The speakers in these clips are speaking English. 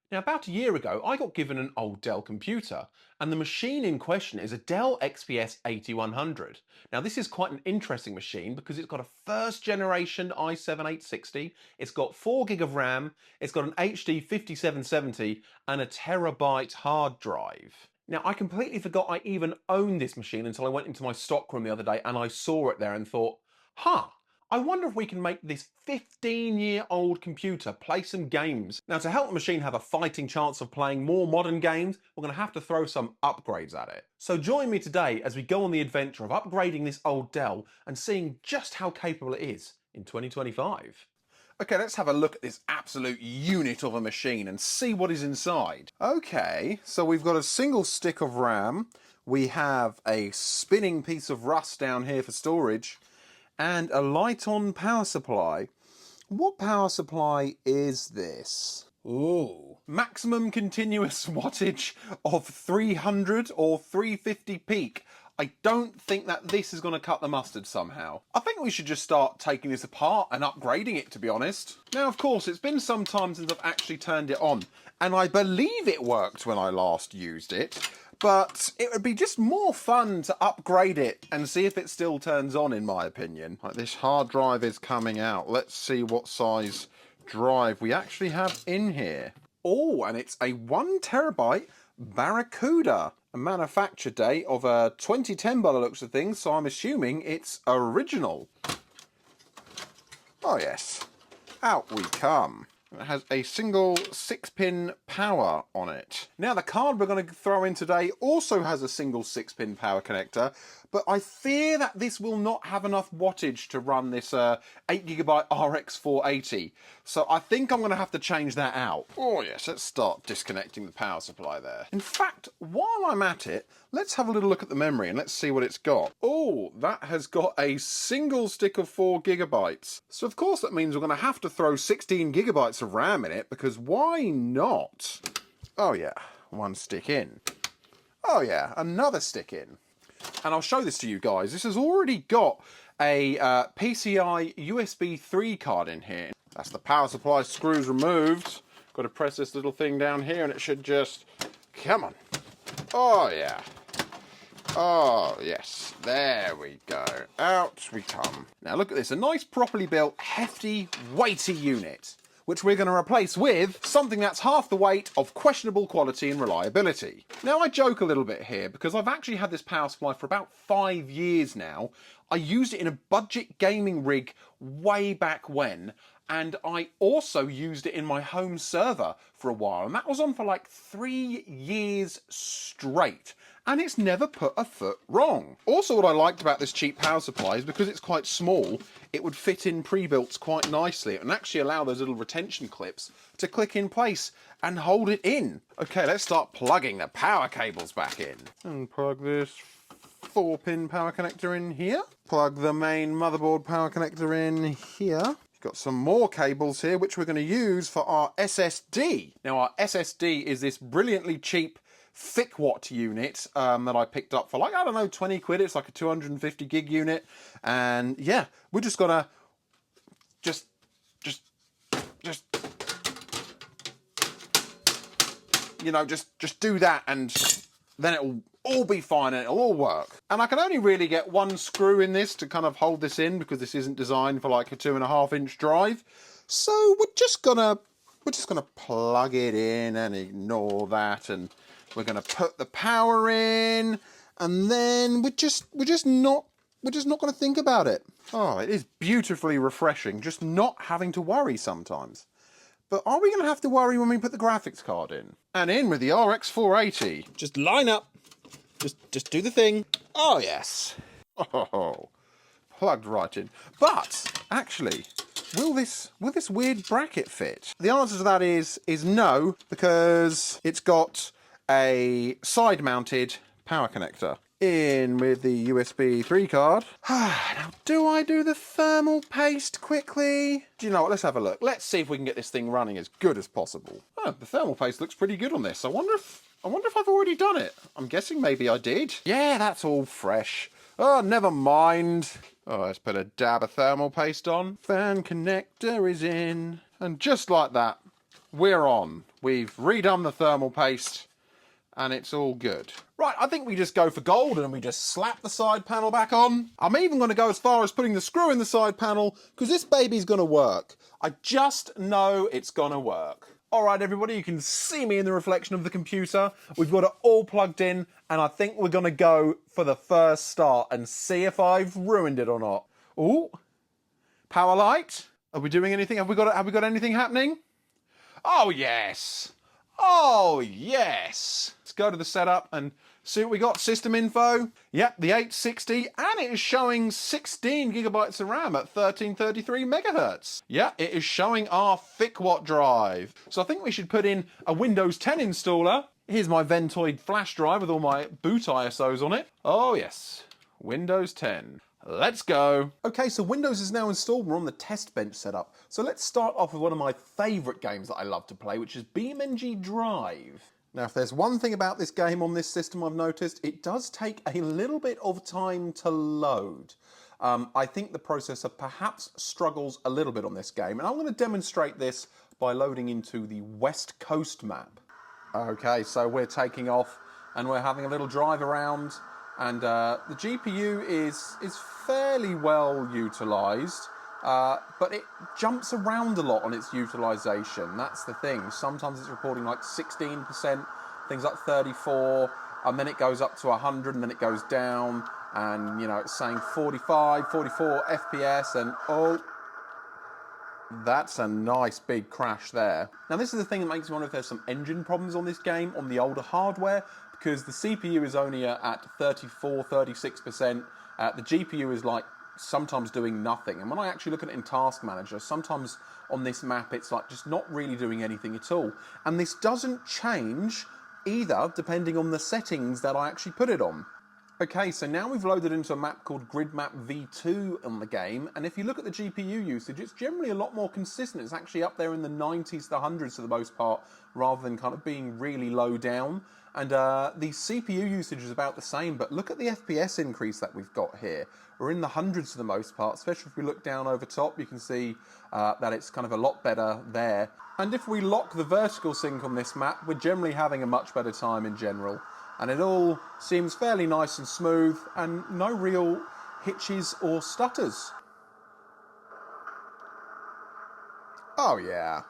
Now, about a year ago, I got given an old Dell computer, and the machine in question is a Dell XPS 8100. Now, this is quite an interesting machine because it's got a first generation i7-860, it's got 4 gig of RAM, it's got an HD 5770, and a terabyte hard drive. Now, I completely forgot I even owned this machine until I went into my stockroom the other day and I saw it there and thought, huh, I wonder if we can make this 15-year-old computer play some games. Now, to help the machine have a fighting chance of playing more modern games, we're going to have to throw some upgrades at it. So join me today as we go on the adventure of upgrading this old Dell and seeing just how capable it is in 2025. Okay, let's have a look at this absolute unit of a machine and see what is inside. Okay, so we've got a single stick of RAM, we have a spinning piece of rust down here for storage, and a light-on power supply. What power supply is this? Ooh. Maximum continuous wattage of 300 or 350 peak. I don't think that this is going to cut the mustard somehow. I think we should just start taking this apart and upgrading it, to be honest. Now, of course, it's been some time since I've actually turned it on, and I believe it worked when I last used it. But it would be just more fun to upgrade it and see if it still turns on, in my opinion. Right, this hard drive is coming out. Let's see what size drive we actually have in here. Oh, and it's a 1 terabyte Barracuda. A manufacture date of 2010 by the looks of things, so I'm assuming it's original. Oh yes, out we come. It has a single 6-pin power on it. Now, the card we're going to throw in today also has a single 6-pin power connector, but I fear that this will not have enough wattage to run this 8GB RX 480. So I think I'm going to have to change that out. Oh yes, let's start disconnecting the power supply there. In fact, while I'm at it, let's have a little look at the memory and let's see what it's got. Oh, that has got a single stick of 4GB. So of course that means we're going to have to throw 16GB of RAM in it, because why not? Oh yeah, one stick in. Oh yeah, another stick in. And I'll show this to you guys. This has already got a PCI USB 3 card in here. That's the power supply screws removed. Got to press this little thing down here and it should just... Come on. Oh yeah. Oh yes, there we go. Out we come. Now look at this, a nice properly built, hefty, weighty unit, which we're going to replace with something that's half the weight of questionable quality and reliability. Now, I joke a little bit here because I've actually had this power supply for about 5 years now. I used it in a budget gaming rig way back when, and I also used it in my home server for a while, and that was on for like 3 years straight. And it's never put a foot wrong. Also, what I liked about this cheap power supply is because it's quite small, it would fit in pre-built quite nicely and actually allow those little retention clips to click in place and hold it in. Okay, let's start plugging the power cables back in. And plug this 4-pin power connector in here. Plug the main motherboard power connector in here. Got some more cables here which we're going to use for our SSD. Now, our SSD is this brilliantly cheap thick watt unit that I picked up for like, I don't know, 20 quid. It's like a 250 gig unit. And yeah, we're just gonna just you know, just do that, and then it'll all be fine and it'll all work. And I can only really get one screw in this to kind of hold this in because this isn't designed for like a 2.5-inch drive. So we're just gonna plug it in and ignore that, and we're going to put the power in, and then we're just not going to think about it. Oh, it is beautifully refreshing just not having to worry sometimes. But are we going to have to worry when we put the graphics card in? And in with the RX 480. Just line up. Just do the thing. Oh yes. Oh, plugged right in. But actually, will this weird bracket fit? The answer to that is no, because it's got a side-mounted power connector. In with the USB 3 card. Now, do I do the thermal paste quickly? Do you know what? Let's have a look. Let's see if we can get this thing running as good as possible. Oh, the thermal paste looks pretty good on this. I wonder if I've already done it. I'm guessing maybe I did. Yeah, that's all fresh. Oh, never mind. Oh, let's put a dab of thermal paste on. Fan connector is in. And just like that, we're on. We've redone the thermal paste and it's all good. Right, I think we just go for gold and we just slap the side panel back on. I'm even going to go as far as putting the screw in the side panel because this baby's going to work. I just know it's going to work. All right, everybody, you can see me in the reflection of the computer. We've got it all plugged in and I think we're going to go for the first start and see if I've ruined it or not. Ooh, power light. Are we doing anything? Have we got anything happening? Oh, yes. Oh, yes. Let's go to the setup and see what we got. System info. Yep, the 860, and it is showing 16 gigabytes of RAM at 1333 megahertz. Yeah, it is showing our thick-watt drive. So I think we should put in a Windows 10 installer. Here's my Ventoid flash drive with all my boot ISOs on it. Oh, yes. Windows 10. Let's go. Okay, so Windows is now installed. We're on the test bench setup. So let's start off with one of my favorite games that I love to play, which is BeamNG.Drive. Now, if there's one thing about this game on this system I've noticed, it does take a little bit of time to load. I think the processor perhaps struggles a little bit on this game, and I'm going to demonstrate this by loading into the West Coast map. Okay, so we're taking off and we're having a little drive around. And the GPU is fairly well utilised, but it jumps around a lot on its utilisation. That's the thing. Sometimes it's reporting like 16%, things like 34, and then it goes up to 100, and then it goes down, and you know it's saying 45, 44 FPS, and oh, that's a nice big crash there. Now this is the thing that makes me wonder if there's some engine problems on this game on the older hardware, because the CPU is only at 34, 36%. The GPU is like sometimes doing nothing. And when I actually look at it in Task Manager, sometimes on this map it's like just not really doing anything at all. And this doesn't change either depending on the settings that I actually put it on. Okay, so now we've loaded into a map called GridMap V2 on the game, and if you look at the GPU usage, it's generally a lot more consistent. It's actually up there in the 90s to the hundreds for the most part, rather than kind of being really low down. And the CPU usage is about the same, but look at the FPS increase that we've got here. We're in the hundreds for the most part, especially if we look down over top, you can see that it's kind of a lot better there. And if we lock the vertical sync on this map, we're generally having a much better time in general. And it all seems fairly nice and smooth, and no real hitches or stutters. Oh yeah,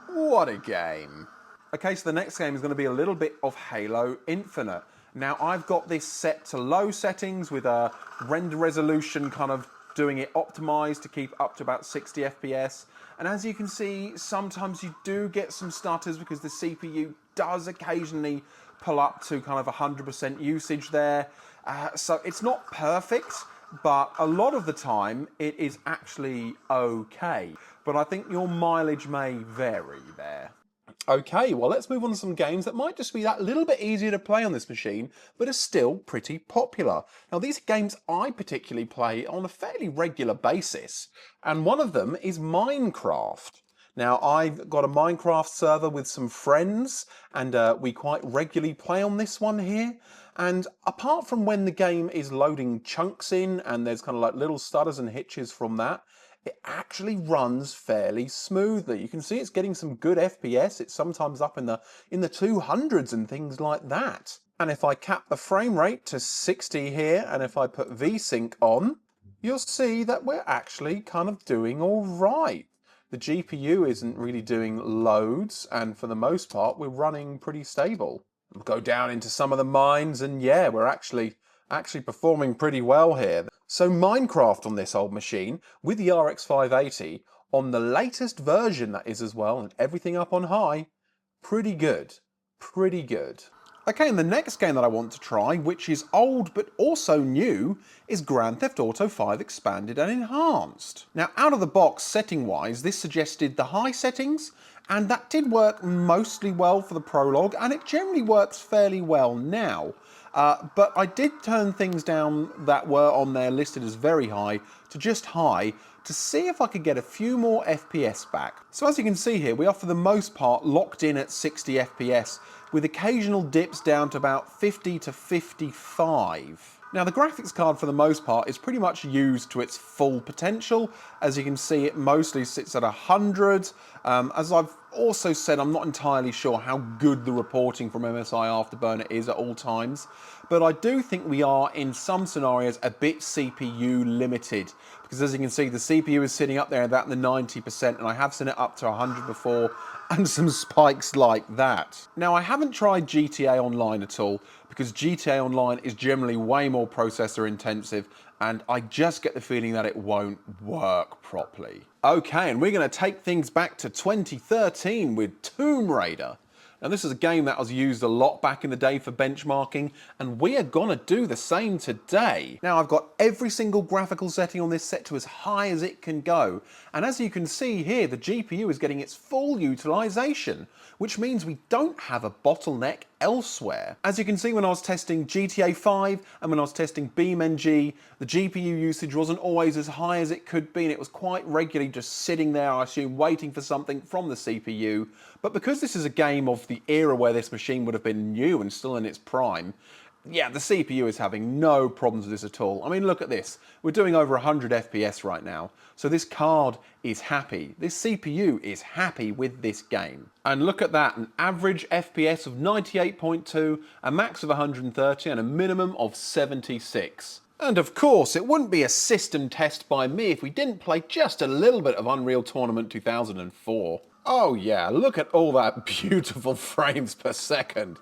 what a game. Okay, so the next game is going to be a little bit of Halo Infinite. Now I've got this set to low settings with a render resolution kind of doing it optimized to keep up to about 60 FPS. And as you can see, sometimes you do get some stutters because the CPU does occasionally pull up to kind of 100% usage there. So it's not perfect, but a lot of the time it is actually okay. But I think your mileage may vary there. Okay, well let's move on to some games that might just be that little bit easier to play on this machine, but are still pretty popular. Now these are games I particularly play on a fairly regular basis, and one of them is Minecraft. Now I've got a Minecraft server with some friends, and we quite regularly play on this one here. And apart from when the game is loading chunks in and there's kind of like little stutters and hitches from that, it actually runs fairly smoothly. You can see it's getting some good FPS. It's sometimes up in the 200s and things like that. And if I cap the frame rate to 60 here, and if I put VSync on, you'll see that we're actually kind of doing all right. The GPU isn't really doing loads, and for the most part, we're running pretty stable. We'll go down into some of the mines, and yeah, we're actually performing pretty well here. So Minecraft on this old machine with the RX 580 on the latest version that is as well, and everything up on high, pretty good, pretty good. Okay, and the next game that I want to try, which is old but also new, is Grand Theft Auto 5 Expanded and Enhanced. Now, out of the box, setting-wise, this suggested the high settings, and that did work mostly well for the prologue, and it generally works fairly well now. But I did turn things down that were on there listed as very high to just high to see if I could get a few more FPS back. So as you can see here, we are for the most part locked in at 60 FPS with occasional dips down to about 50 to 55. Now the graphics card for the most part is pretty much used to its full potential. As you can see, it mostly sits at 100. As I've also said, I'm not entirely sure how good the reporting from MSI Afterburner is at all times, but I do think we are in some scenarios a bit CPU limited, because as you can see, the CPU is sitting up there about the 90%, and I have seen it up to 100 before, and some spikes like that. Now I haven't tried GTA Online at all, because GTA Online is generally way more processor intensive, and I just get the feeling that it won't work properly. Okay, and we're going to take things back to 2013 with Tomb Raider. Now this is a game that was used a lot back in the day for benchmarking, and we are gonna do the same today. Now I've got every single graphical setting on this set to as high as it can go, and as you can see here, the GPU is getting its full utilization, which means we don't have a bottleneck elsewhere. As you can see, when I was testing GTA 5 and when I was testing BeamNG, the GPU usage wasn't always as high as it could be, and it was quite regularly just sitting there, I assume, waiting for something from the CPU. But because this is a game of the era where this machine would have been new and still in its prime, yeah, the CPU is having no problems with this at all. I mean, look at this. We're doing over 100 FPS right now. So this card is happy. This CPU is happy with this game. And look at that, an average FPS of 98.2, a max of 130, and a minimum of 76. And of course, it wouldn't be a system test by me if we didn't play just a little bit of Unreal Tournament 2004. Oh yeah, look at all that beautiful frames per second.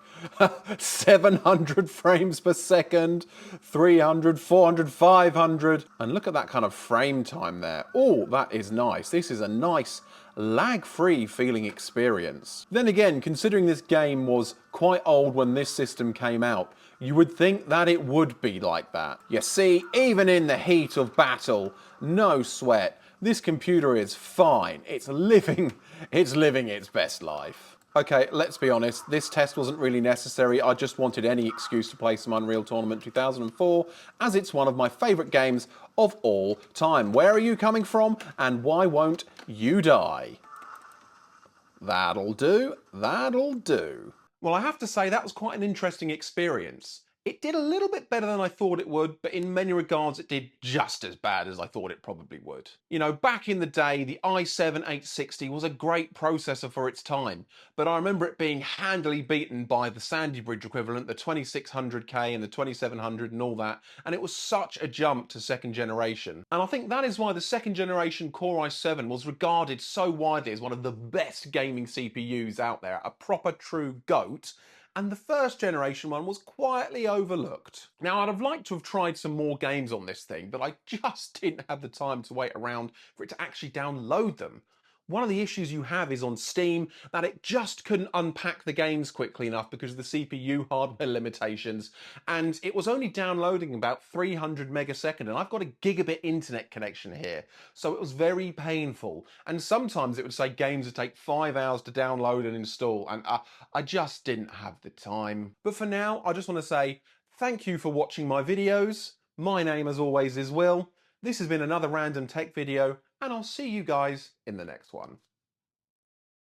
700 frames per second, 300, 400, 500. And look at that kind of frame time there. Oh, that is nice. This is a nice lag-free feeling experience. Then again, considering this game was quite old when this system came out, you would think that it would be like that. You see, even in the heat of battle, no sweat, this computer is fine. It's living its best life. Okay, let's be honest, this test wasn't really necessary. I just wanted any excuse to play some Unreal Tournament 2004, as it's one of my favourite games of all time. Where are you coming from, and why won't you die? That'll do, that'll do. Well, I have to say that was quite an interesting experience. It did a little bit better than I thought it would, but in many regards it did just as bad as I thought it probably would. You know, back in the day, the i7-860 was a great processor for its time, but I remember it being handily beaten by the Sandy Bridge equivalent, the 2600K and the 2700 and all that, and it was such a jump to second generation. And I think that is why the second generation Core i7 was regarded so widely as one of the best gaming CPUs out there, a proper true GOAT, and the first generation one was quietly overlooked. Now, I'd have liked to have tried some more games on this thing, but I just didn't have the time to wait around for it to actually download them. One of the issues you have is on Steam that it just couldn't unpack the games quickly enough because of the CPU hardware limitations, and it was only downloading about 300 megasecond, and I've got a gigabit internet connection here, so it was very painful. And sometimes it would say games would take 5 hours to download and install, and I just didn't have the time. But for now, I just want to say thank you for watching my videos. My name, as always, is Will. This has been another random tech video, and I'll see you guys in the next one.